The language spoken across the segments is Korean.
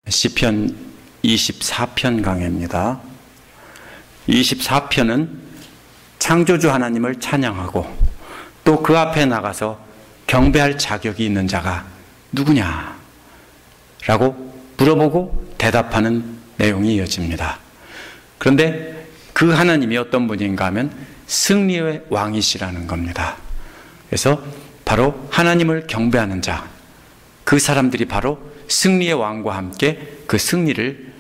시편 24편 강해입니다. 24편은 창조주 하나님을 찬양하고 또 그 앞에 나가서 경배할 자격이 있는 자가 누구냐 라고 물어보고 대답하는 내용이 이어집니다. 그런데 그 하나님이 어떤 분인가 하면 승리의 왕이시라는 겁니다. 그래서 바로 하나님을 경배하는 자, 그 사람들이 바로 승리의 왕과 함께 그 승리를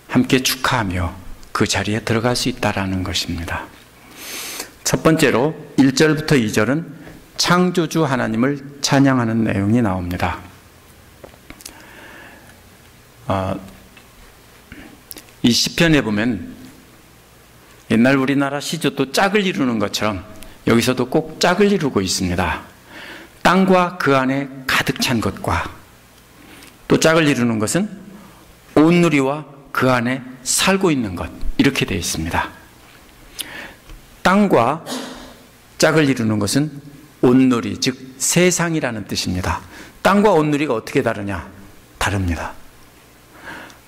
함께 축하하며 그 자리에 들어갈 수 있다는 것입니다. 첫 번째로 1절부터 2절은 창조주 하나님을 찬양하는 내용이 나옵니다. 이 시편에 보면 옛날 우리나라 시조도 짝을 이루는 것처럼 여기서도 꼭 짝을 이루고 있습니다. 땅과 그 안에 가득 찬 것과 또 짝을 이루는 것은 온누리와 그 안에 살고 있는 것, 이렇게 되어 있습니다. 땅과 짝을 이루는 것은 온누리, 즉 세상이라는 뜻입니다. 땅과 온누리가 어떻게 다르냐? 다릅니다.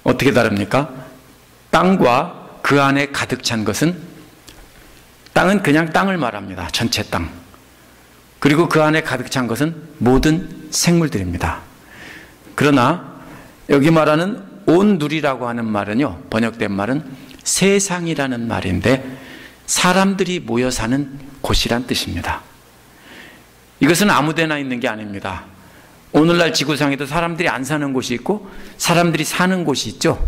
어떻게 다릅니까? 땅과 그 안에 가득 찬 것은, 땅은 그냥 땅을 말합니다. 전체 땅. 그리고 그 안에 가득 찬 것은 모든 생물들입니다. 그러나 여기 말하는 온누리라고 하는 말은요, 번역된 말은 세상이라는 말인데 사람들이 모여 사는 곳이란 뜻입니다. 이것은 아무데나 있는 게 아닙니다. 오늘날 지구상에도 사람들이 안 사는 곳이 있고 사람들이 사는 곳이 있죠.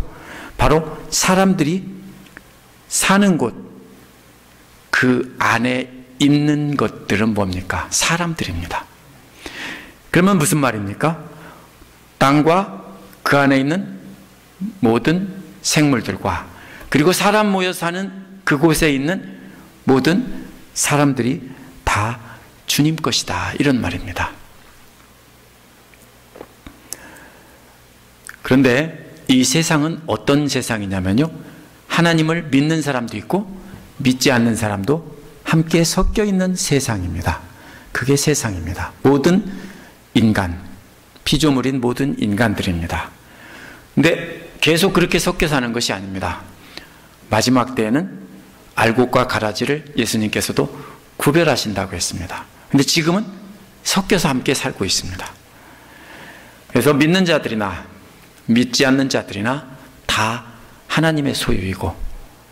바로 사람들이 사는 곳, 그 안에 있는 것들은 뭡니까? 사람들입니다. 그러면 무슨 말입니까? 땅과 그 안에 있는 모든 생물들과 그리고 사람 모여 사는 그곳에 있는 모든 사람들이 다 주님 것이다, 이런 말입니다. 그런데 이 세상은 어떤 세상이냐면요, 하나님을 믿는 사람도 있고 믿지 않는 사람도 함께 섞여 있는 세상입니다. 그게 세상입니다. 모든 인간, 피조물인 모든 인간들입니다. 근데 계속 그렇게 섞여 사는 것이 아닙니다. 마지막 때에는 알곡과 가라지를 예수님께서도 구별하신다고 했습니다. 근데 지금은 섞여서 함께 살고 있습니다. 그래서 믿는 자들이나 믿지 않는 자들이나 다 하나님의 소유이고,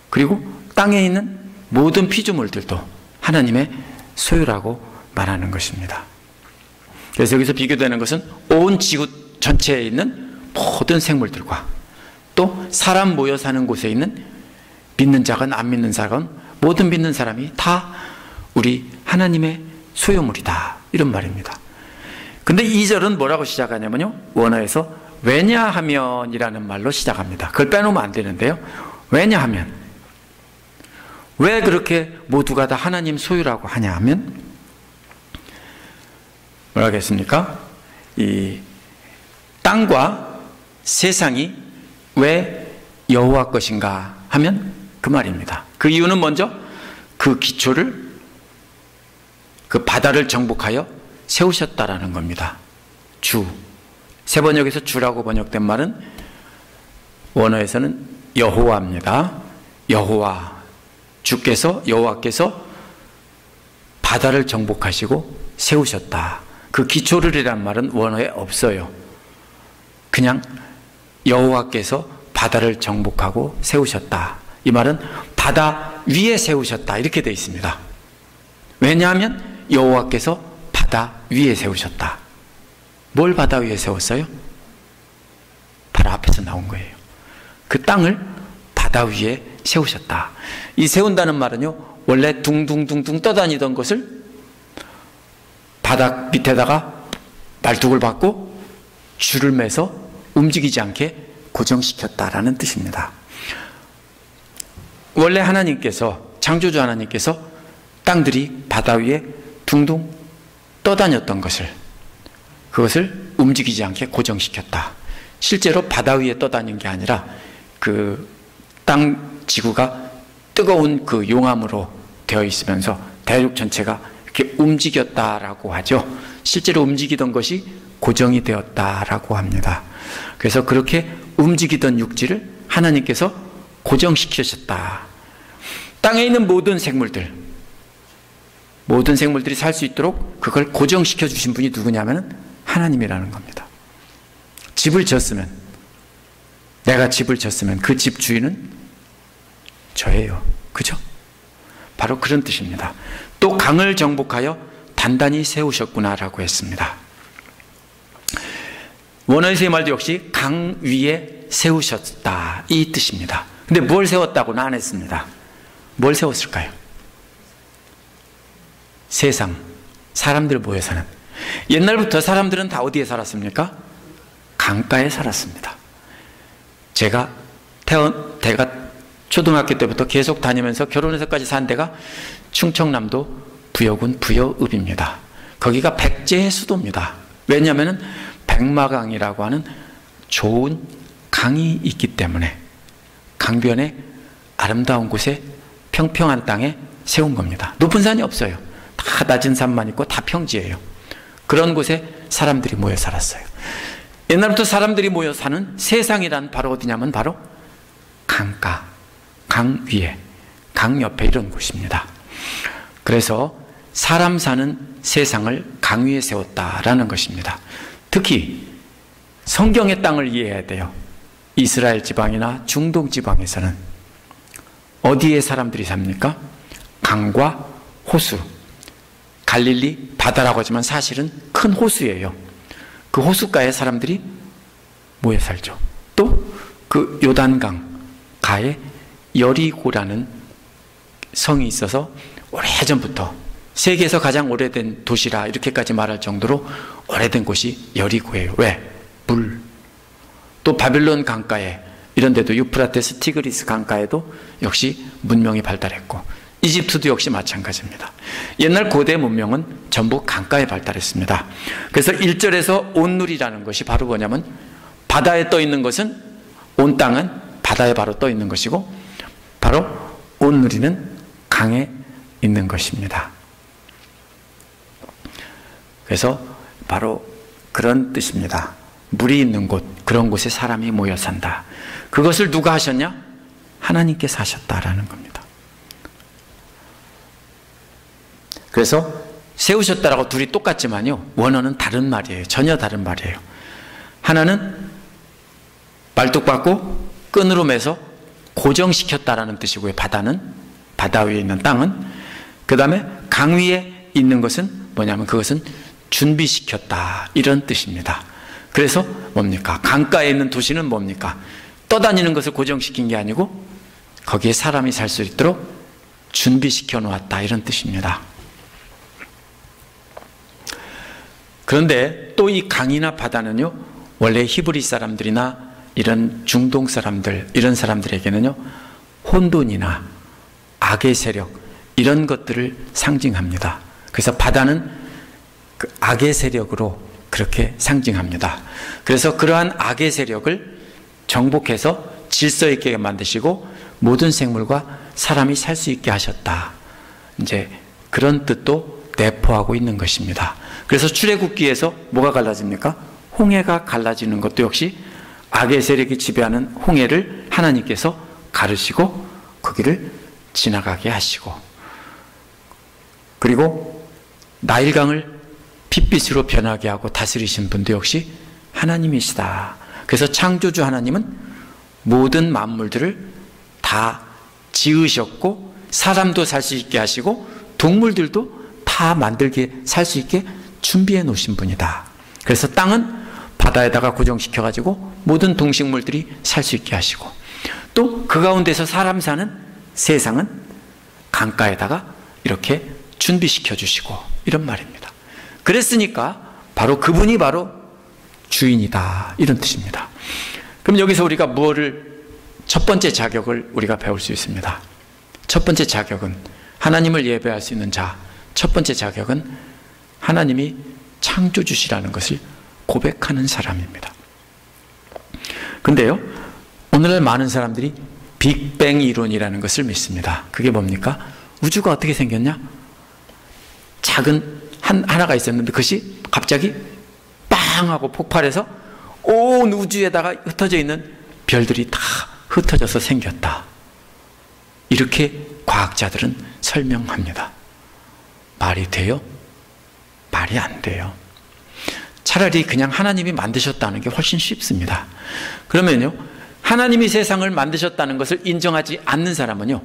그리고 땅에 있는 모든 피조물들도 하나님의 소유라고 말하는 것입니다. 그래서 여기서 비교되는 것은 온 지구 전체에 있는 모든 생물들과 또 사람 모여 사는 곳에 있는 믿는 자건 안 믿는 자건 모든 믿는 사람이 다 우리 하나님의 소유물이다, 이런 말입니다. 근데 2절은 뭐라고 시작하냐면요, 원어에서 왜냐하면 이라는 말로 시작합니다. 그걸 빼놓으면 안 되는데요, 왜냐하면, 왜 그렇게 모두가 다 하나님 소유라고 하냐 하면 뭐라고 했습니까? 이 땅과 세상이 왜 여호와 것인가 하면 그 말입니다. 그 이유는 먼저 그 기초를, 그 바다를 정복하여 세우셨다라는 겁니다. 주, 세 번역에서 주라고 번역된 말은 원어에서는 여호와입니다. 여호와, 주께서, 여호와께서 바다를 정복하시고 세우셨다. 그 기초를 이란 말은 원어에 없어요. 그냥 여호와께서 바다를 정복하고 세우셨다. 이 말은 바다 위에 세우셨다, 이렇게 되어 있습니다. 왜냐하면 여호와께서 바다 위에 세우셨다. 뭘 바다 위에 세웠어요? 바로 앞에서 나온 거예요. 그 땅을 바다 위에 세우셨다. 이 세운다는 말은요, 원래 둥둥둥둥 떠다니던 것을 바닥 밑에다가 말뚝을 박고 줄을 매서 움직이지 않게 고정시켰다라는 뜻입니다. 원래 하나님께서, 창조주 하나님께서 땅들이 바다 위에 둥둥 떠다녔던 것을, 그것을 움직이지 않게 고정시켰다. 실제로 바다 위에 떠다닌 게 아니라 그 땅 지구가 뜨거운 그 용암으로 되어 있으면서 대륙 전체가 이렇게 움직였다라고 하죠. 실제로 움직이던 것이 고정이 되었다라고 합니다. 그래서 그렇게 움직이던 육지를 하나님께서 고정시키셨다. 땅에 있는 모든 생물들이 살 수 있도록 그걸 고정시켜 주신 분이 누구냐면 하나님이라는 겁니다. 내가 집을 졌으면 그 집 주인은 저예요. 그죠? 바로 그런 뜻입니다. 또 강을 정복하여 단단히 세우셨구나라고 했습니다. 원어에서의 말도 역시 강 위에 세우셨다, 이 뜻입니다. 근데 뭘 세웠다고는 안 했습니다. 뭘 세웠을까요? 세상, 사람들 모여 사는. 옛날부터 사람들은 다 어디에 살았습니까? 강가에 살았습니다. 제가 초등학교 때부터 계속 다니면서 결혼해서까지 산 데가 충청남도 부여군 부여읍입니다. 거기가 백제의 수도입니다. 왜냐하면 백마강이라고 하는 좋은 강이 있기 때문에 강변에 아름다운 곳에 평평한 땅에 세운 겁니다. 높은 산이 없어요. 다 낮은 산만 있고 다 평지예요. 그런 곳에 사람들이 모여 살았어요. 옛날부터 사람들이 모여 사는 세상이란 바로 어디냐면 바로 강가, 강 위에, 강 옆에 이런 곳입니다. 그래서 사람 사는 세상을 강 위에 세웠다라는 것입니다. 특히 성경의 땅을 이해해야 돼요. 이스라엘 지방이나 중동 지방에서는 어디에 사람들이 삽니까? 강과 호수, 갈릴리 바다라고 하지만 사실은 큰 호수예요. 그 호숫가에 사람들이 모여 살죠. 또 그 요단강 가에 여리고라는 성이 있어서 오래전부터 세계에서 가장 오래된 도시라 이렇게까지 말할 정도로 오래된 곳이 여리고예요. 왜? 물. 또 바빌론 강가에, 이런 데도 유프라테스 티그리스 강가에도 역시 문명이 발달했고, 이집트도 역시 마찬가지입니다. 옛날 고대 문명은 전부 강가에 발달했습니다. 그래서 1절에서 온누리라는 것이 바로 뭐냐면 바다에 떠 있는 것은, 온 땅은 바다에 바로 떠 있는 것이고 바로 온누리는 강에 있는 것입니다. 그래서 바로 그런 뜻입니다. 물이 있는 곳, 그런 곳에 사람이 모여 산다. 그것을 누가 하셨냐? 하나님께서 하셨다라는 겁니다. 그래서 세우셨다라고 둘이 똑같지만요, 원어는 다른 말이에요. 전혀 다른 말이에요. 하나는 말뚝박고 끈으로 매서 고정시켰다라는 뜻이고요. 바다는, 바다 위에 있는 땅은. 그 다음에 강 위에 있는 것은 뭐냐면 그것은 준비시켰다, 이런 뜻입니다. 그래서 뭡니까? 강가에 있는 도시는 뭡니까? 떠다니는 것을 고정시킨 게 아니고 거기에 사람이 살 수 있도록 준비시켜 놓았다, 이런 뜻입니다. 그런데 또 이 강이나 바다는요, 원래 히브리 사람들이나 이런 중동 사람들, 이런 사람들에게는요, 혼돈이나 악의 세력, 이런 것들을 상징합니다. 그래서 바다는 그 악의 세력으로 그렇게 상징합니다. 그래서 그러한 악의 세력을 정복해서 질서 있게 만드시고 모든 생물과 사람이 살 수 있게 하셨다, 이제 그런 뜻도 내포하고 있는 것입니다. 그래서 출애굽기에서 뭐가 갈라집니까? 홍해가 갈라지는 것도 역시 악의 세력이 지배하는 홍해를 하나님께서 가르시고 거기를 지나가게 하시고, 그리고 나일강을 핏빛으로 변하게 하고 다스리신 분도 역시 하나님이시다. 그래서 창조주 하나님은 모든 만물들을 다 지으셨고 사람도 살 수 있게 하시고 동물들도 다 만들게, 살 수 있게 준비해 놓으신 분이다. 그래서 땅은 바다에다가 고정시켜가지고 모든 동식물들이 살 수 있게 하시고, 또 그 가운데서 사람 사는 세상은 강가에다가 이렇게 준비시켜 주시고, 이런 말입니다. 그랬으니까 바로 그분이 바로 주인이다, 이런 뜻입니다. 그럼 여기서 우리가 첫 번째 자격을 우리가 배울 수 있습니다. 첫 번째 자격은, 하나님을 예배할 수 있는 자, 첫 번째 자격은 하나님이 창조주시라는 것을 고백하는 사람입니다. 근데요, 오늘날 많은 사람들이 빅뱅 이론이라는 것을 믿습니다. 그게 뭡니까? 우주가 어떻게 생겼냐? 작은 하나가 있었는데 그것이 갑자기 빵 하고 폭발해서 온 우주에다가 흩어져 있는 별들이 다 흩어져서 생겼다. 이렇게 과학자들은 설명합니다. 말이 돼요? 말이 안 돼요. 차라리 그냥 하나님이 만드셨다는 게 훨씬 쉽습니다. 그러면요, 하나님이 세상을 만드셨다는 것을 인정하지 않는 사람은요,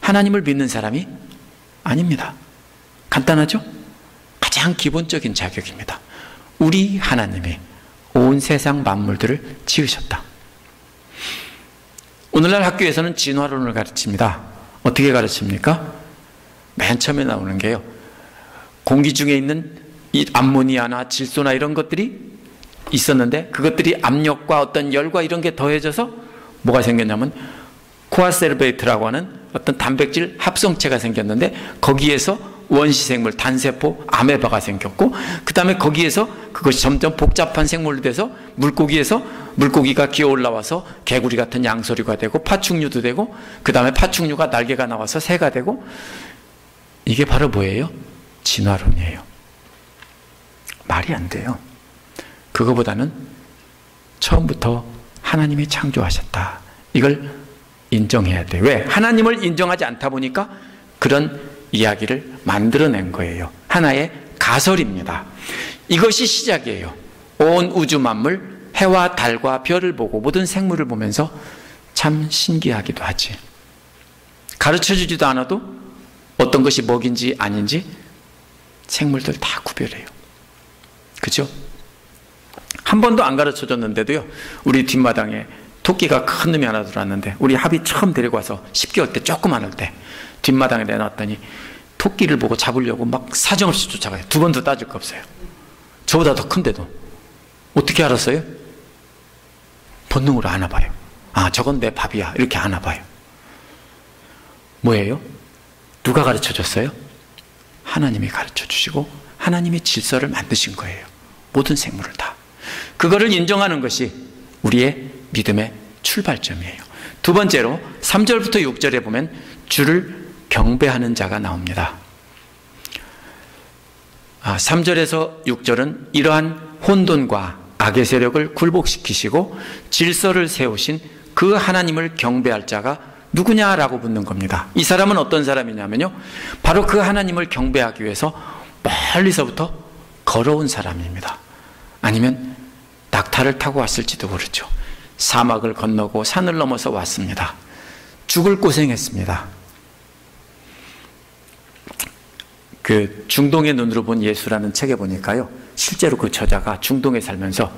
하나님을 믿는 사람이 아닙니다. 간단하죠? 가장 기본적인 자격입니다. 우리 하나님이 온 세상 만물들을 지으셨다. 오늘날 학교에서는 진화론을 가르칩니다. 어떻게 가르칩니까? 맨 처음에 나오는 게요, 공기 중에 있는 이 암모니아나 질소나 이런 것들이 있었는데 그것들이 압력과 어떤 열과 이런 게 더해져서 뭐가 생겼냐면 코아세르베이트라고 하는 어떤 단백질 합성체가 생겼는데 거기에서 원시생물, 단세포, 아메바가 생겼고 그 다음에 거기에서 그것이 점점 복잡한 생물이 돼서 물고기가 기어 올라와서 개구리 같은 양서류가 되고 파충류도 되고 그 다음에 파충류가 날개가 나와서 새가 되고, 이게 바로 뭐예요? 진화론이에요. 말이 안 돼요. 그거보다는 처음부터 하나님이 창조하셨다. 이걸 인정해야 돼요. 왜? 하나님을 인정하지 않다 보니까 그런 이야기를 만들어낸 거예요. 하나의 가설입니다. 이것이 시작이에요. 온 우주 만물, 해와 달과 별을 보고 모든 생물을 보면서 참 신기하기도 하지. 가르쳐주지도 않아도 어떤 것이 먹인지 아닌지 생물들 다 구별해요. 그죠? 한 번도 안 가르쳐줬는데도요, 우리 뒷마당에 토끼가 큰 놈이 하나 들어왔는데 우리 합이 처음 데리고 와서 10개월 때 조그만할 때 뒷마당에 내놨더니 토끼를 보고 잡으려고 막 사정없이 쫓아가요. 두 번도 따질 거 없어요. 저보다 더 큰데도. 어떻게 알았어요? 본능으로 안아봐요. 아, 저건 내 밥이야. 이렇게 안아봐요. 뭐예요? 누가 가르쳐줬어요? 하나님이 가르쳐주시고 하나님이 질서를 만드신 거예요. 모든 생물을 다. 그거를 인정하는 것이 우리의 믿음의 출발점이에요. 두 번째로 3절부터 6절에 보면 주를 경배하는 자가 나옵니다. 3절에서 6절은 이러한 혼돈과 악의 세력을 굴복시키시고 질서를 세우신 그 하나님을 경배할 자가 누구냐라고 묻는 겁니다. 이 사람은 어떤 사람이냐면요, 바로 그 하나님을 경배하기 위해서 멀리서부터 걸어온 사람입니다. 아니면 낙타를 타고 왔을지도 모르죠. 사막을 건너고 산을 넘어서 왔습니다. 죽을 고생했습니다. 그 중동의 눈으로 본 예수라는 책에 보니까요, 실제로 그 저자가 중동에 살면서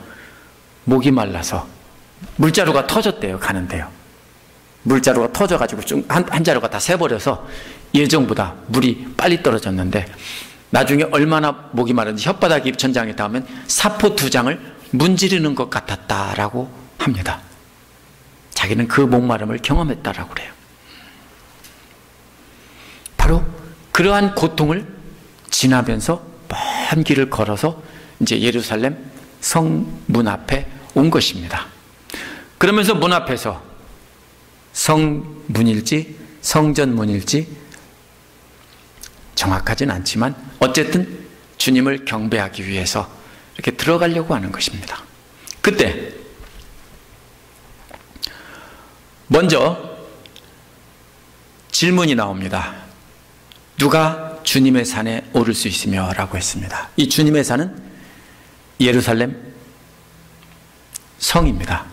목이 말라서 물자루가 터졌대요. 가는데요. 물자루가 터져가지고 한 자루가 다 새버려서 예정보다 물이 빨리 떨어졌는데 나중에 얼마나 목이 마른지 혓바닥 입천장에 닿으면 사포 2장을 문지르는 것 같았다라고 합니다. 자기는 그 목마름을 경험했다라고 그래요. 바로 그러한 고통을 지나면서 먼 길을 걸어서 이제 예루살렘 성문 앞에 온 것입니다. 그러면서 문 앞에서 성문일지 성전문일지 정확하진 않지만 어쨌든 주님을 경배하기 위해서 이렇게 들어가려고 하는 것입니다. 그때 먼저 질문이 나옵니다. 누가 주님의 산에 오를 수 있으며? 라고 했습니다. 이 주님의 산은 예루살렘 성입니다.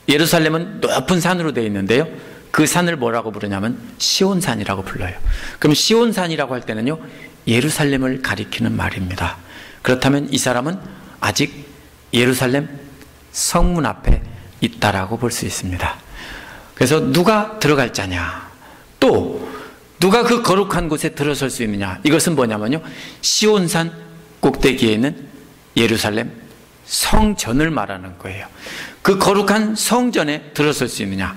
예루살렘은 높은 산으로 되어 있는데요, 그 산을 뭐라고 부르냐면 시온산이라고 불러요. 그럼 시온산이라고 할 때는요, 예루살렘을 가리키는 말입니다. 그렇다면 이 사람은 아직 예루살렘 성문 앞에 있다라고 볼 수 있습니다. 그래서 누가 들어갈 자냐, 또 누가 그 거룩한 곳에 들어설 수 있느냐, 이것은 뭐냐면요, 시온산 꼭대기에 있는 예루살렘 성전을 말하는 거예요. 그 거룩한 성전에 들어설 수 있느냐,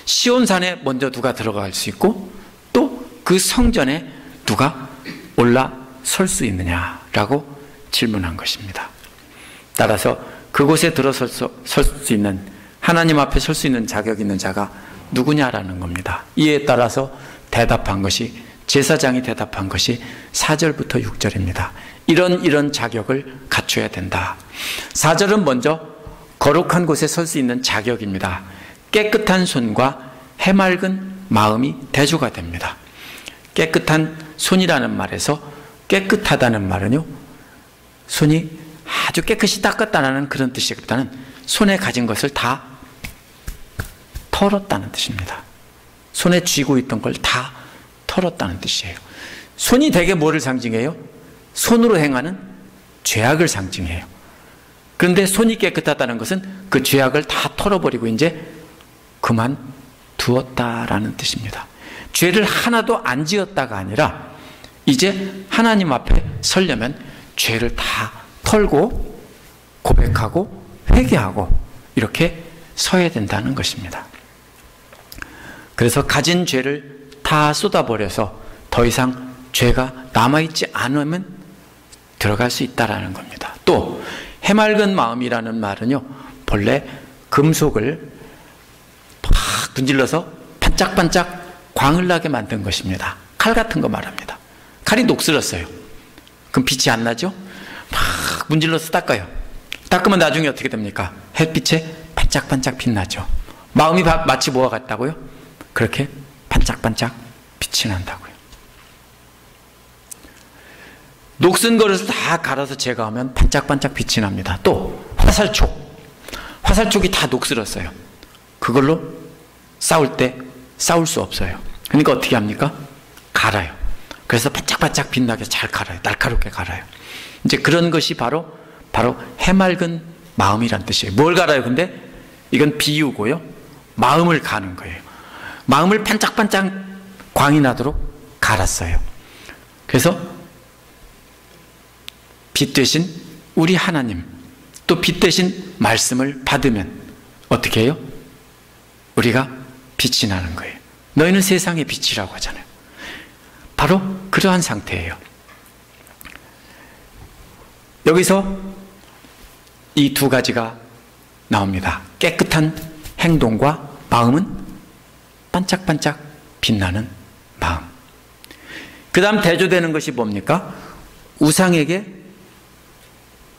시온산에 먼저 누가 들어갈 수 있고 또 그 성전에 누가 올라설 수 있느냐라고 질문한 것입니다. 따라서 그곳에 들어설 수 있는, 하나님 앞에 설 수 있는 자격 있는 자가 누구냐라는 겁니다. 이에 따라서 대답한 것이, 제사장이 대답한 것이 4절부터 6절입니다. 이런 자격을 갖춰야 된다. 4절은 먼저 거룩한 곳에 설 수 있는 자격입니다. 깨끗한 손과 해맑은 마음이 대조가 됩니다. 깨끗한 손이라는 말에서 깨끗하다는 말은요, 손이 아주 깨끗이 닦았다는 그런 뜻이보다는 손에 가진 것을 다 털었다는 뜻입니다. 손에 쥐고 있던 걸 다 털었다는 뜻이에요. 손이 대개 뭐를 상징해요? 손으로 행하는 죄악을 상징해요. 그런데 손이 깨끗하다는 것은 그 죄악을 다 털어버리고 이제 그만 두었다라는 뜻입니다. 죄를 하나도 안 지었다가 아니라 이제 하나님 앞에 서려면 죄를 다 털고 고백하고 회개하고 이렇게 서야 된다는 것입니다. 그래서 가진 죄를 다 쏟아버려서 더 이상 죄가 남아있지 않으면 들어갈 수 있다는 겁니다. 또 해맑은 마음이라는 말은요, 본래 금속을 팍 분질러서 반짝반짝 광을 나게 만든 것입니다. 칼 같은 거 말합니다. 칼이 녹슬었어요. 그럼 빛이 안 나죠? 막 문질러서 닦아요. 닦으면 나중에 어떻게 됩니까? 햇빛에 반짝반짝 빛나죠. 마음이 마치 뭐와 같다고요? 그렇게 반짝반짝 빛이 난다고요. 녹슨 그릇을 다 갈아서 제거하면 반짝반짝 빛이 납니다. 또 화살촉이 다 녹슬었어요. 그걸로 싸울 때 싸울 수 없어요. 그러니까 어떻게 합니까? 갈아요. 그래서 반짝반짝 빛나게 잘 갈아요. 날카롭게 갈아요. 이제 그런 것이 바로 해맑은 마음이란 뜻이에요. 뭘 갈아요? 근데 이건 비유고요, 마음을 가는 거예요. 마음을 반짝반짝 광이 나도록 갈았어요. 그래서 빛 되신 우리 하나님, 또 빛 되신 말씀을 받으면 어떻게 해요? 우리가 빛이 나는 거예요. 너희는 세상의 빛이라고 하잖아요. 바로 그러한 상태예요. 여기서 이 두 가지가 나옵니다. 깨끗한 행동과 마음은 반짝반짝 빛나는 마음. 그 다음 대조되는 것이 뭡니까? 우상에게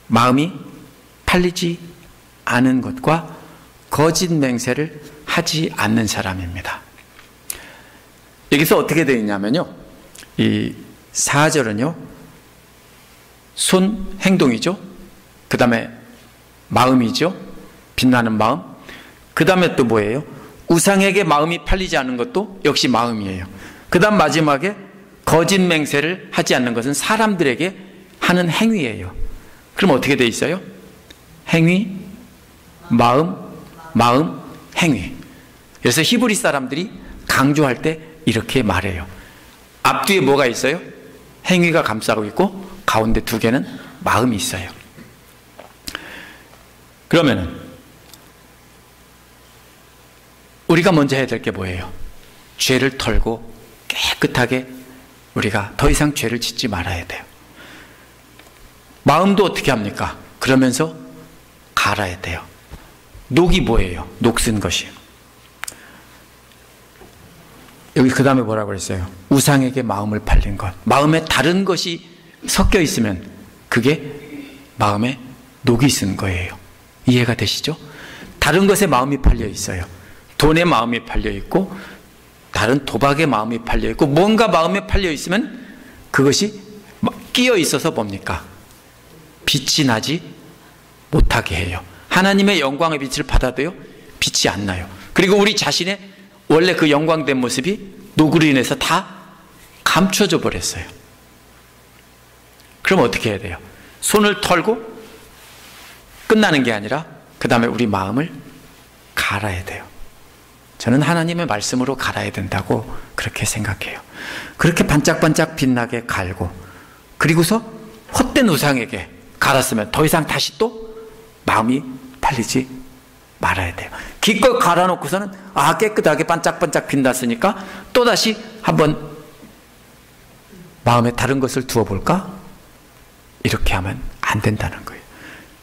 마음이 팔리지 않은 것과 거짓 맹세를 하지 않는 사람입니다. 여기서 어떻게 되어 있냐면요, 이 4절은요 손 행동이죠. 그 다음에 마음이죠. 빛나는 마음. 그 다음에 또 뭐예요? 우상에게 마음이 팔리지 않는 것도 역시 마음이에요. 그 다음 마지막에 거짓 맹세를 하지 않는 것은 사람들에게 하는 행위예요. 그럼 어떻게 돼 있어요? 행위, 마음, 행위. 그래서 히브리 사람들이 강조할 때 이렇게 말해요. 앞뒤에 뭐가 있어요? 행위가 감싸고 있고 가운데 두 개는 마음이 있어요. 그러면은 우리가 먼저 해야 될 게 뭐예요? 죄를 털고 깨끗하게 우리가 더 이상 죄를 짓지 말아야 돼요. 마음도 어떻게 합니까? 그러면서 갈아야 돼요. 녹이 뭐예요? 녹슨 것이. 여기 그 다음에 뭐라고 그랬어요? 우상에게 마음을 팔린 것. 마음에 다른 것이 섞여 있으면 그게 마음에 녹이 쓴 거예요. 이해가 되시죠? 다른 것에 마음이 팔려 있어요. 돈에 마음이 팔려 있고 다른 도박에 마음이 팔려 있고 뭔가 마음에 팔려 있으면 그것이 끼어 있어서 뭡니까? 빛이 나지 못하게 해요. 하나님의 영광의 빛을 받아도요 빛이 안 나요. 그리고 우리 자신의 원래 그 영광된 모습이 녹으로 인해서 다 감춰져 버렸어요. 그럼 어떻게 해야 돼요? 손을 털고 끝나는 게 아니라 그 다음에 우리 마음을 갈아야 돼요. 저는 하나님의 말씀으로 갈아야 된다고 그렇게 생각해요. 그렇게 반짝반짝 빛나게 갈고 그리고서 헛된 우상에게 갈았으면 더 이상 다시 또 마음이 팔리지 말아야 돼요. 기껏 갈아놓고서는 깨끗하게 반짝반짝 빛났으니까 또다시 한번 마음에 다른 것을 두어볼까? 이렇게 하면 안 된다는 거예요.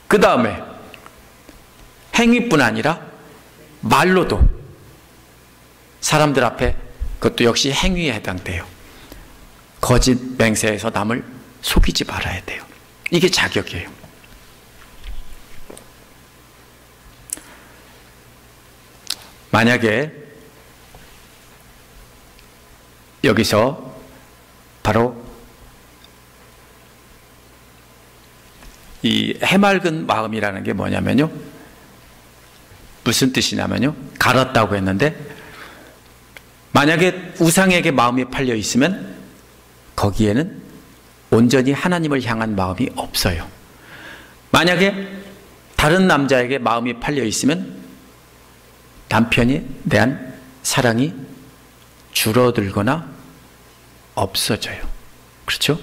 그 다음에 행위뿐 아니라 말로도 사람들 앞에 그것도 역시 행위에 해당돼요. 거짓 맹세해서 남을 속이지 말아야 돼요. 이게 자격이에요. 만약에 여기서 바로 이 해맑은 마음이라는 게 뭐냐면요, 무슨 뜻이냐면요, 갈았다고 했는데 만약에 우상에게 마음이 팔려 있으면 거기에는 온전히 하나님을 향한 마음이 없어요. 만약에 다른 남자에게 마음이 팔려 있으면 남편에 대한 사랑이 줄어들거나 없어져요. 그렇죠?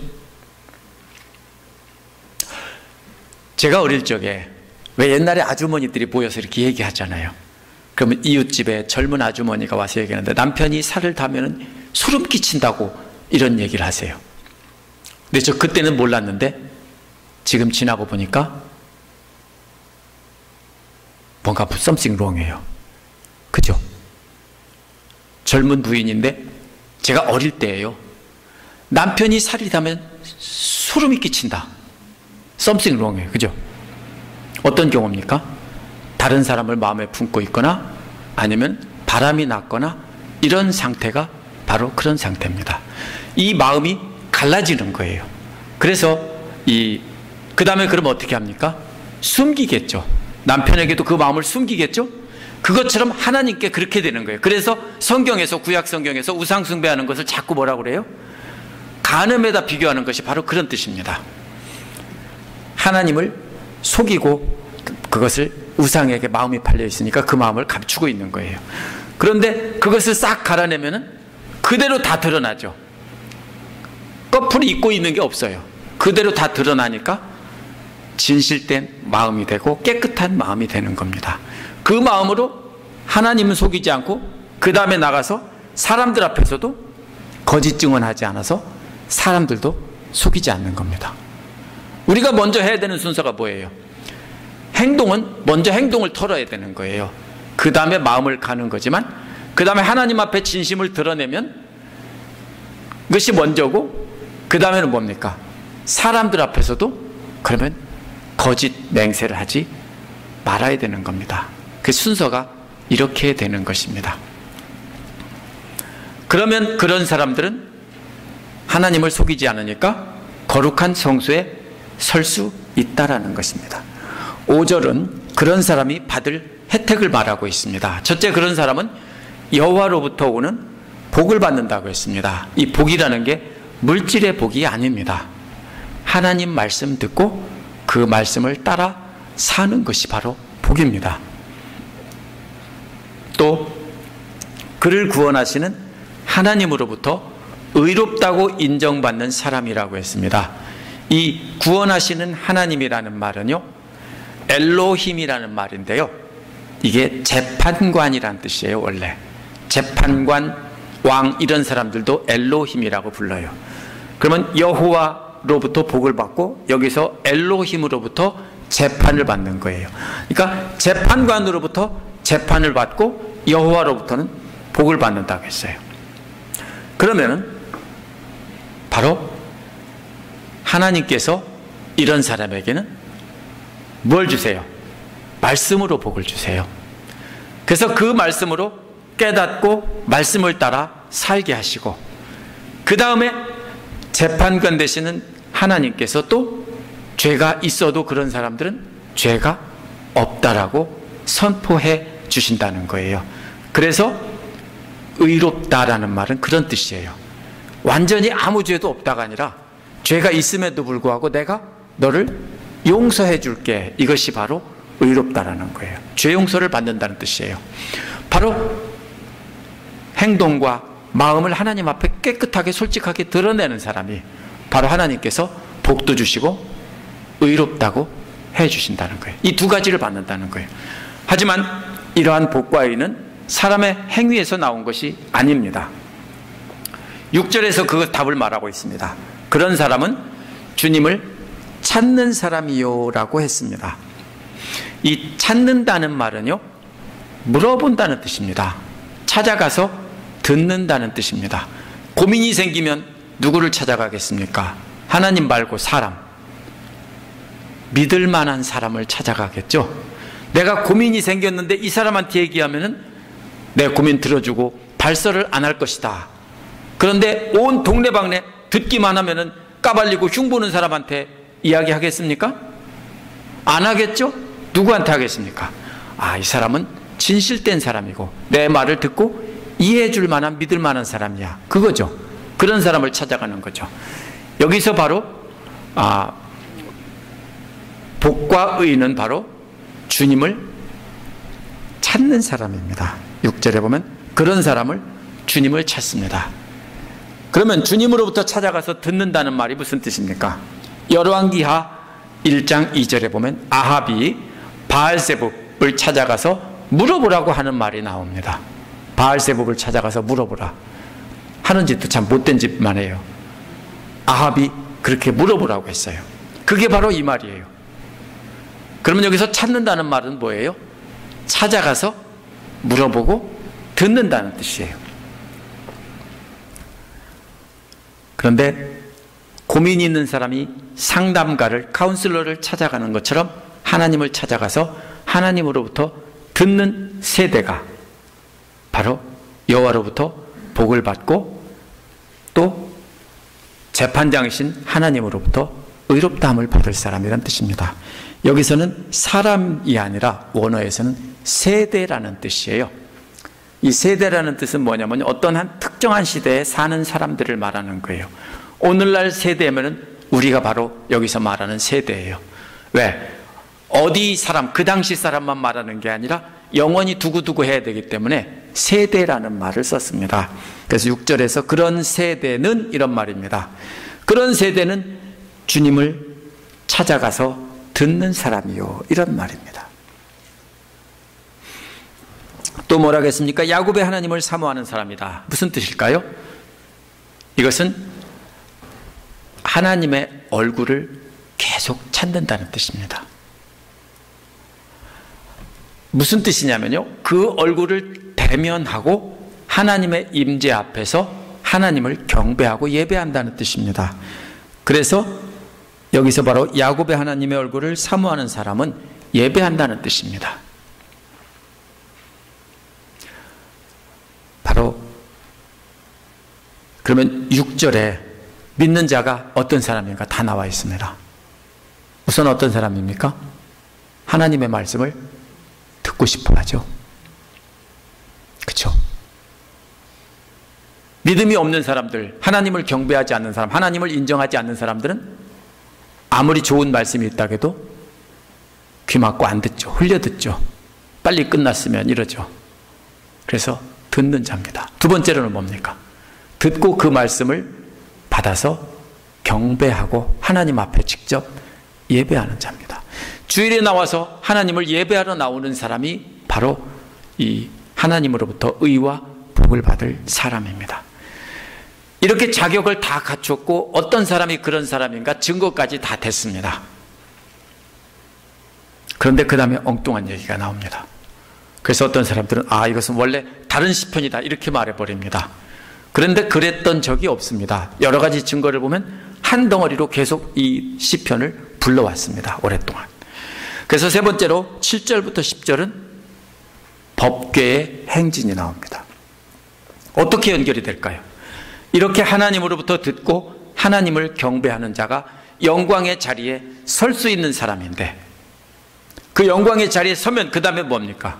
제가 어릴 적에 왜 옛날에 아주머니들이 모여서 이렇게 얘기하잖아요. 그러면 이웃집에 젊은 아주머니가 와서 얘기하는데 남편이 살을 타면 소름 끼친다고 이런 얘기를 하세요. 근데 저 그때는 몰랐는데 지금 지나고 보니까 뭔가 something wrong해요. 그죠? 젊은 부인인데 제가 어릴 때예요. 남편이 살이 타면 소름이 끼친다. something wrong해요. 그죠? 어떤 경우입니까? 다른 사람을 마음에 품고 있거나 아니면 바람이 났거나 이런 상태가 바로 그런 상태입니다. 이 마음이 갈라지는 거예요. 그래서 그 다음에 그럼 어떻게 합니까? 숨기겠죠. 남편에게도 그 마음을 숨기겠죠. 그것처럼 하나님께 그렇게 되는 거예요. 그래서 성경에서, 구약 성경에서 우상 숭배하는 것을 자꾸 뭐라고 그래요? 간음에다 비교하는 것이 바로 그런 뜻입니다. 하나님을 속이고 그것을 우상에게 마음이 팔려 있으니까 그 마음을 감추고 있는 거예요. 그런데 그것을 싹 갈아내면은 그대로 다 드러나죠. 거풀이 잊고 있는 게 없어요. 그대로 다 드러나니까 진실된 마음이 되고 깨끗한 마음이 되는 겁니다. 그 마음으로 하나님은 속이지 않고 그 다음에 나가서 사람들 앞에서도 거짓 증언하지 않아서 사람들도 속이지 않는 겁니다. 우리가 먼저 해야 되는 순서가 뭐예요? 행동은 먼저 행동을 털어야 되는 거예요. 그 다음에 마음을 가는 거지만 그 다음에 하나님 앞에 진심을 드러내면 그것이 먼저고 그 다음에는 뭡니까? 사람들 앞에서도 그러면 거짓 맹세를 하지 말아야 되는 겁니다. 그 순서가 이렇게 되는 것입니다. 그러면 그런 사람들은 하나님을 속이지 않으니까 거룩한 성소에 설 수 있다라는 것입니다. 5절은 그런 사람이 받을 혜택을 말하고 있습니다. 첫째, 그런 사람은 여호와로부터 오는 복을 받는다고 했습니다. 이 복이라는 게 물질의 복이 아닙니다. 하나님 말씀 듣고 그 말씀을 따라 사는 것이 바로 복입니다. 또 그를 구원하시는 하나님으로부터 의롭다고 인정받는 사람이라고 했습니다. 이 구원하시는 하나님이라는 말은요, 엘로힘이라는 말인데요, 이게 재판관이라는 뜻이에요. 원래 재판관, 왕 이런 사람들도 엘로힘이라고 불러요. 그러면 여호와로부터 복을 받고 여기서 엘로힘으로부터 재판을 받는 거예요. 그러니까 재판관으로부터 재판을 받고 여호와로부터는 복을 받는다고 했어요. 그러면은 바로 하나님께서 이런 사람에게는 뭘 주세요? 말씀으로 복을 주세요. 그래서 그 말씀으로 깨닫고 말씀을 따라 살게 하시고 그 다음에 재판관 되시는 하나님께서 또 죄가 있어도 그런 사람들은 죄가 없다라고 선포해 주신다는 거예요. 그래서 의롭다라는 말은 그런 뜻이에요. 완전히 아무 죄도 없다가 아니라 죄가 있음에도 불구하고 내가 너를 용서해 줄게. 이것이 바로 의롭다라는 거예요. 죄 용서를 받는다는 뜻이에요. 바로 행동과 마음을 하나님 앞에 깨끗하게 솔직하게 드러내는 사람이 바로 하나님께서 복도 주시고 의롭다고 해 주신다는 거예요. 이 두 가지를 받는다는 거예요. 하지만 이러한 복과 의는 사람의 행위에서 나온 것이 아닙니다. 6절에서 그 답을 말하고 있습니다. 그런 사람은 주님을 찾는 사람이요 라고 했습니다. 이 찾는다는 말은요, 물어본다는 뜻입니다. 찾아가서 듣는다는 뜻입니다. 고민이 생기면 누구를 찾아가겠습니까? 하나님 말고 사람, 믿을 만한 사람을 찾아가겠죠. 내가 고민이 생겼는데 이 사람한테 얘기하면은 내 고민 들어주고 발설을 안 할 것이다. 그런데 온 동네방네 듣기만 하면은 까발리고 흉보는 사람한테 이야기하겠습니까? 안 하겠죠? 누구한테 하겠습니까? 아, 이 사람은 진실된 사람이고 내 말을 듣고 이해해 줄 만한 믿을 만한 사람이야. 그거죠. 그런 사람을 찾아가는 거죠. 여기서 바로 복과 의는 바로 주님을 찾는 사람입니다. 6절에 보면 그런 사람을 주님을 찾습니다. 그러면 주님으로부터 찾아가서 듣는다는 말이 무슨 뜻입니까? 열왕기하 1장 2절에 보면 아합이 바알세복을 찾아가서 물어보라고 하는 말이 나옵니다. 바알세복을 찾아가서 물어보라 하는 짓도 참 못된 짓만 해요. 아합이 그렇게 물어보라고 했어요. 그게 바로 이 말이에요. 그러면 여기서 찾는다는 말은 뭐예요? 찾아가서 물어보고 듣는다는 뜻이에요. 그런데 고민이 있는 사람이 상담가를, 카운슬러를 찾아가는 것처럼 하나님을 찾아가서 하나님으로부터 듣는 세대가 바로 여호와로부터 복을 받고 또 재판장이신 하나님으로부터 의롭다함을 받을 사람이란 뜻입니다. 여기서는 사람이 아니라 원어에서는 세대라는 뜻이에요. 이 세대라는 뜻은 뭐냐면 어떤 한 특정한 시대에 사는 사람들을 말하는 거예요. 오늘날 세대면은 우리가 바로 여기서 말하는 세대예요. 왜? 어디 사람, 그 당시 사람만 말하는 게 아니라 영원히 두고두고 해야 되기 때문에 세대라는 말을 썼습니다. 그래서 6절에서 그런 세대는 이런 말입니다. 그런 세대는 주님을 찾아가서 듣는 사람이요, 이런 말입니다. 또 뭐라 하겠습니까? 야곱의 하나님을 사모하는 사람이다. 무슨 뜻일까요? 이것은 하나님의 얼굴을 계속 찾는다는 뜻입니다. 무슨 뜻이냐면요, 그 얼굴을 대면하고 하나님의 임재 앞에서 하나님을 경배하고 예배한다는 뜻입니다. 그래서 여기서 바로 야곱의 하나님의 얼굴을 사모하는 사람은 예배한다는 뜻입니다. 바로 그러면 6절에 믿는 자가 어떤 사람인가 다 나와 있습니다. 우선 어떤 사람입니까? 하나님의 말씀을 듣고 싶어 하죠. 그렇죠? 믿음이 없는 사람들, 하나님을 경배하지 않는 사람, 하나님을 인정하지 않는 사람들은 아무리 좋은 말씀이 있다 해도 귀 막고 안 듣죠. 흘려 듣죠. 빨리 끝났으면 이러죠. 그래서 듣는 자입니다. 두 번째로는 뭡니까? 듣고 그 말씀을 받아서 경배하고 하나님 앞에 직접 예배하는 자입니다. 주일에 나와서 하나님을 예배하러 나오는 사람이 바로 이 하나님으로부터 의와 복을 받을 사람입니다. 이렇게 자격을 다 갖췄고 어떤 사람이 그런 사람인가 증거까지 다 됐습니다. 그런데 그 다음에 엉뚱한 얘기가 나옵니다. 그래서 어떤 사람들은 이것은 원래 다른 시편이다 이렇게 말해버립니다. 그런데 그랬던 적이 없습니다. 여러 가지 증거를 보면 한 덩어리로 계속 이 시편을 불러왔습니다. 오랫동안. 그래서 세 번째로 7절부터 10절은 법궤의 행진이 나옵니다. 어떻게 연결이 될까요? 이렇게 하나님으로부터 듣고 하나님을 경배하는 자가 영광의 자리에 설 수 있는 사람인데 그 영광의 자리에 서면 그 다음에 뭡니까?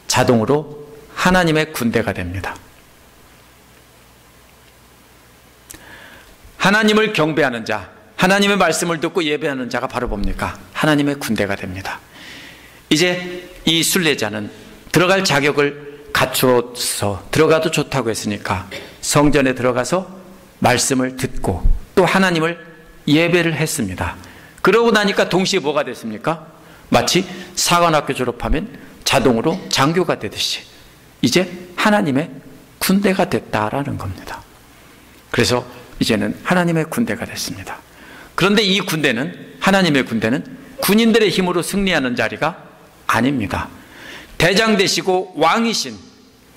자동으로 하나님의 군대가 됩니다. 하나님을 경배하는 자, 하나님의 말씀을 듣고 예배하는 자가 바로 뭡니까? 하나님의 군대가 됩니다. 이제 이 순례자는 들어갈 자격을 갖춰서 들어가도 좋다고 했으니까 성전에 들어가서 말씀을 듣고 또 하나님을 예배를 했습니다. 그러고 나니까 동시에 뭐가 됐습니까? 마치 사관학교 졸업하면 자동으로 장교가 되듯이 이제 하나님의 군대가 됐다라는 겁니다. 그래서 이제는 하나님의 군대가 됐습니다. 그런데 이 군대는, 하나님의 군대는 군인들의 힘으로 승리하는 자리가 아닙니다. 대장 되시고 왕이신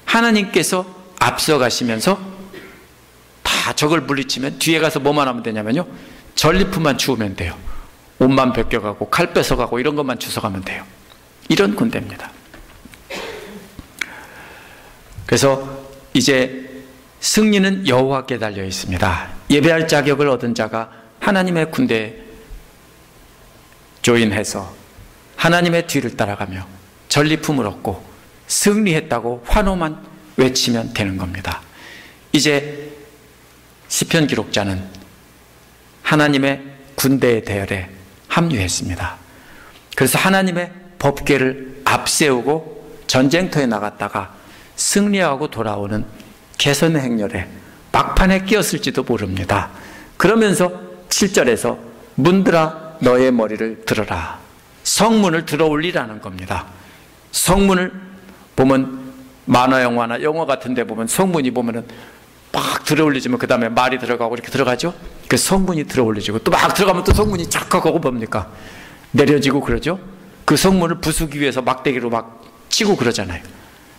하나님께서 앞서가시면서 다 적을 물리치면 뒤에 가서 뭐만 하면 되냐면요, 전리품만 주우면 돼요. 옷만 벗겨가고 칼 뺏어가고 이런 것만 주워가면 돼요. 이런 군대입니다. 그래서 이제 승리는 여호와께 달려 있습니다. 예배할 자격을 얻은 자가 하나님의 군대에 조인해서 하나님의 뒤를 따라가며 전리품을 얻고 승리했다고 환호만 외치면 되는 겁니다. 이제 시편 기록자는 하나님의 군대의 대열에 합류했습니다. 그래서 하나님의 법궤를 앞세우고 전쟁터에 나갔다가 승리하고 돌아오는 개선 행렬에 막판에 끼었을지도 모릅니다. 그러면서 7절에서 문들아 너의 머리를 들어라. 성문을 들어 올리라는 겁니다. 성문을 보면 만화 영화나 영화 같은 데 보면 성문이 보면은 막 들어 올리지만 그 다음에 말이 들어가고 이렇게 들어가죠. 그 성문이 들어 올리지고 또 막 들어가면 또 성문이 착각하고 뭡니까? 내려지고 그러죠. 그 성문을 부수기 위해서 막대기로 막 치고 그러잖아요.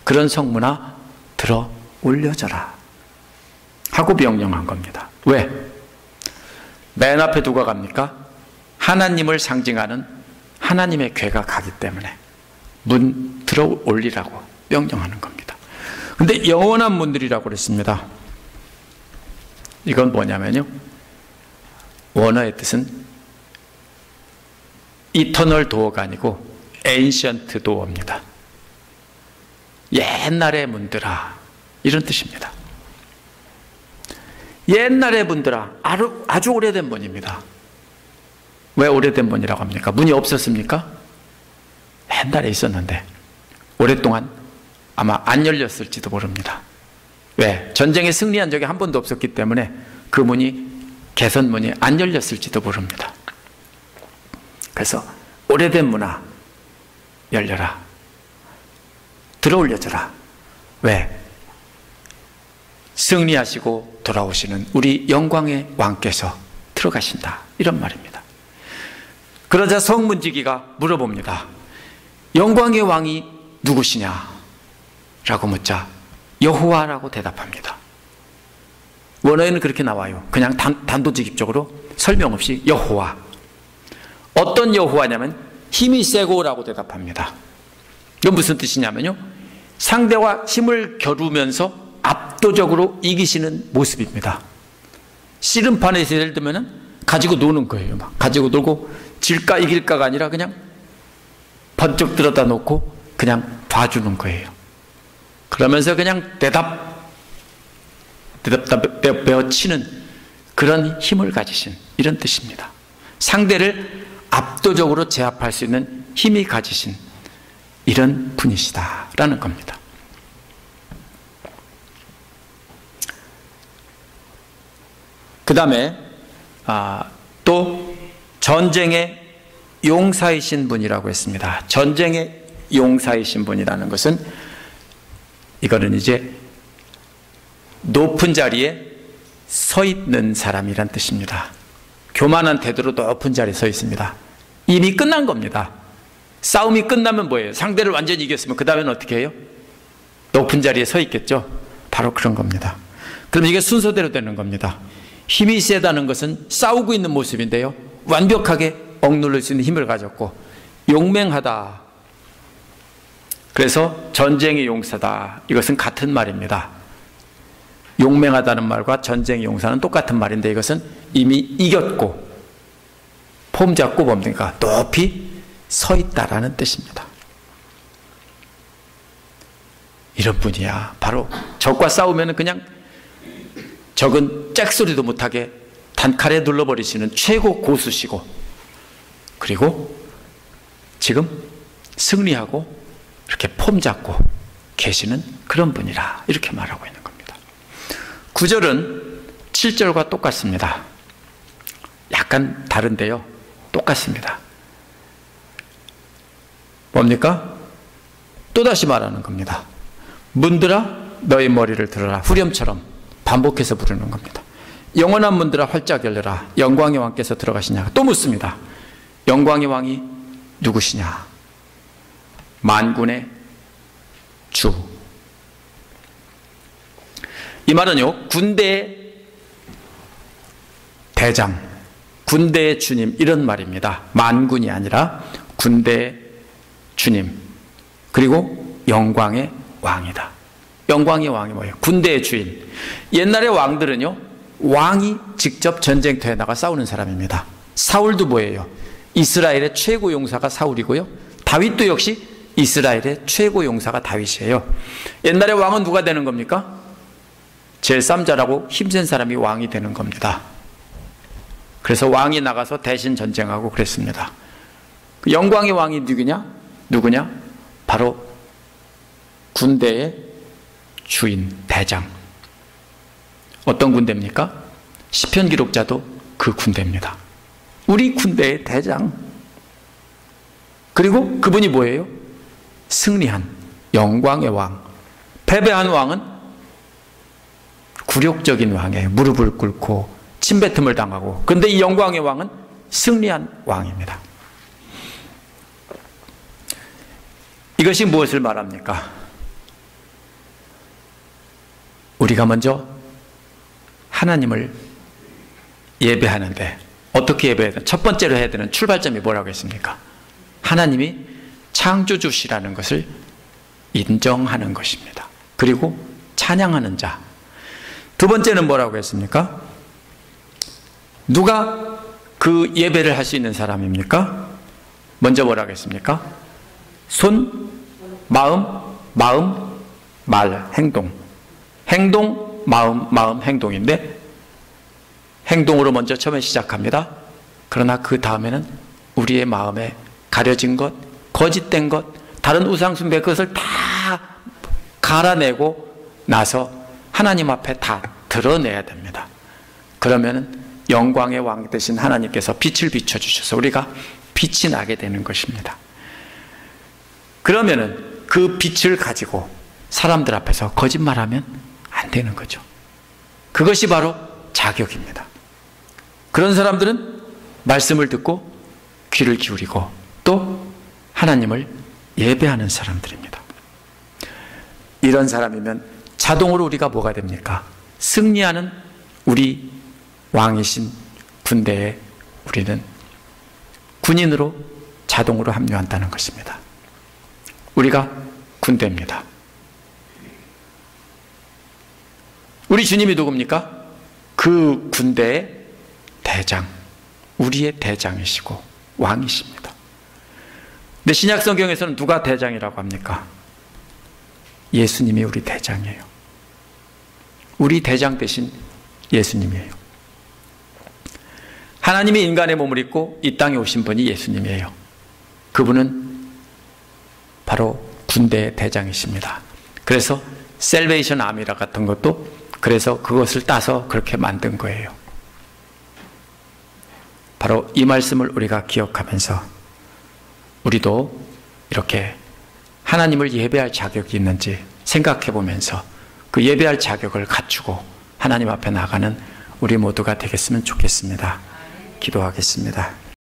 그런 성문아 들어 올려져라 하고 명령한 겁니다. 왜? 맨 앞에 누가 갑니까? 하나님을 상징하는 하나님의 궤가 가기 때문에 문 들어 올리라고 명령하는 겁니다. 근데 영원한 문들이라고 그랬습니다. 이건 뭐냐면요, 원어의 뜻은 이터널 도어가 아니고 에인션트 도어입니다. 옛날의 문들아, 이런 뜻입니다. 옛날의 문들아, 아주 오래된 문입니다. 왜 오래된 문이라고 합니까? 문이 없었습니까? 옛날에 있었는데 오랫동안 아마 안 열렸을지도 모릅니다. 왜? 전쟁에 승리한 적이 한 번도 없었기 때문에 그 문이, 개선문이 안 열렸을지도 모릅니다. 그래서 오래된 문아 열려라, 들어 올려져라. 왜? 승리하시고 돌아오시는 우리 영광의 왕께서 들어가신다, 이런 말입니다. 그러자 성문지기가 물어봅니다. 영광의 왕이 누구시냐? 라고 묻자 여호와라고 대답합니다. 원어에는 그렇게 나와요. 그냥 단도직입적으로 설명 없이 여호와. 어떤 여호와냐면 힘이 세고라고 대답합니다. 이건 무슨 뜻이냐면요, 상대와 힘을 겨루면서 압도적으로 이기시는 모습입니다. 씨름판에서 예를 들면 가지고 노는 거예요. 막 가지고 놀고 질까 이길까가 아니라 그냥 번쩍 들어다 놓고 그냥 봐주는 거예요. 그러면서 그냥 대답 베어치는 그런 힘을 가지신, 이런 뜻입니다. 상대를 압도적으로 제압할 수 있는 힘이 가지신 이런 분이시다라는 겁니다. 그 다음에 또 전쟁의 용사이신 분이라고 했습니다. 전쟁의 용사이신 분이라는 것은, 이거는 이제 높은 자리에 서 있는 사람이란 뜻입니다. 교만한 태도로 높은 자리에 서 있습니다. 이미 끝난 겁니다. 싸움이 끝나면 뭐예요? 상대를 완전히 이겼으면 그 다음에는 어떻게 해요? 높은 자리에 서 있겠죠. 바로 그런 겁니다. 그럼 이게 순서대로 되는 겁니다. 힘이 세다는 것은 싸우고 있는 모습인데요, 완벽하게 억누를 수 있는 힘을 가졌고 용맹하다, 그래서 전쟁의 용사다, 이것은 같은 말입니다. 용맹하다는 말과 전쟁의 용사는 똑같은 말인데 이것은 이미 이겼고 폼 잡고 뭡니까? 높이 서 있다라는 뜻입니다. 이런 분이야 바로 적과 싸우면 그냥 적은 짝소리도 못하게 단칼에 눌러버리시는 최고 고수시고, 그리고 지금 승리하고 이렇게 폼 잡고 계시는 그런 분이라, 이렇게 말하고 있는 겁니다. 9절은 7절과 똑같습니다. 약간 다른데요, 똑같습니다. 뭡니까? 또다시 말하는 겁니다. 문들아 너의 머리를 들어라. 후렴처럼 반복해서 부르는 겁니다. 영원한 문들아 활짝 열려라. 영광의 왕께서 들어가시냐? 또 묻습니다. 영광의 왕이 누구시냐? 만군의 주. 이 말은요, 군대의 대장, 군대의 주님, 이런 말입니다. 만군이 아니라 군대의 주님, 그리고 영광의 왕이다. 영광의 왕이 뭐예요? 군대의 주인. 옛날의 왕들은요, 왕이 직접 전쟁터에 나가 싸우는 사람입니다. 사울도 뭐예요? 이스라엘의 최고 용사가 사울이고요, 다윗도 역시 이스라엘의 최고 용사가 다윗이에요. 옛날에 왕은 누가 되는 겁니까? 제일 쌈 잘하고 힘센 사람이 왕이 되는 겁니다. 그래서 왕이 나가서 대신 전쟁하고 그랬습니다. 영광의 왕이 누구냐? 바로 군대의 주인, 대장. 어떤 군대입니까? 시편 기록자도 그 군대입니다. 우리 군대의 대장. 그리고 그분이 뭐예요? 승리한 영광의 왕. 패배한 왕은 굴욕적인 왕이에요. 무릎을 꿇고 침뱉음을 당하고. 그런데 이 영광의 왕은 승리한 왕입니다. 이것이 무엇을 말합니까? 우리가 먼저 하나님을 예배하는데 어떻게 예배해야 되나? 첫 번째로 해야 되는 출발점이 뭐라고 했습니까? 하나님이 창조주시라는 것을 인정하는 것입니다. 그리고 찬양하는 자. 두 번째는 뭐라고 했습니까? 누가 그 예배를 할 수 있는 사람입니까? 먼저 뭐라고 했습니까? 손, 마음, 말, 행동. 행동, 마음, 행동인데 행동으로 먼저 처음에 시작합니다. 그러나 그 다음에는 우리의 마음에 가려진 것, 거짓된 것, 다른 우상숭배, 그것을 다 갈아내고 나서 하나님 앞에 다 드러내야 됩니다. 그러면 영광의 왕 되신 하나님께서 빛을 비춰주셔서 우리가 빛이 나게 되는 것입니다. 그러면은 그 빛을 가지고 사람들 앞에서 거짓말하면 안 되는 거죠. 그것이 바로 자격입니다. 그런 사람들은 말씀을 듣고 귀를 기울이고 또 하나님을 예배하는 사람들입니다. 이런 사람이면 자동으로 우리가 뭐가 됩니까? 승리하는 우리 왕이신 군대에 우리는 군인으로 자동으로 합류한다는 것입니다. 우리가 군대입니다. 우리 주님이 누굽니까? 그 군대의 대장, 우리의 대장이시고 왕이십니다. 근데 신약 성경에서는 누가 대장이라고 합니까? 예수님이 우리 대장이에요. 우리 대장 대신 예수님이에요. 하나님이 인간의 몸을 입고 이 땅에 오신 분이 예수님이에요. 그분은 바로 군대의 대장이십니다. 그래서 셀베이션 아미라 같은 것도 그래서 그것을 따서 그렇게 만든 거예요. 바로 이 말씀을 우리가 기억하면서 우리도 이렇게 하나님을 예배할 자격이 있는지 생각해 보면서 그 예배할 자격을 갖추고 하나님 앞에 나가는 우리 모두가 되겠으면 좋겠습니다. 기도하겠습니다.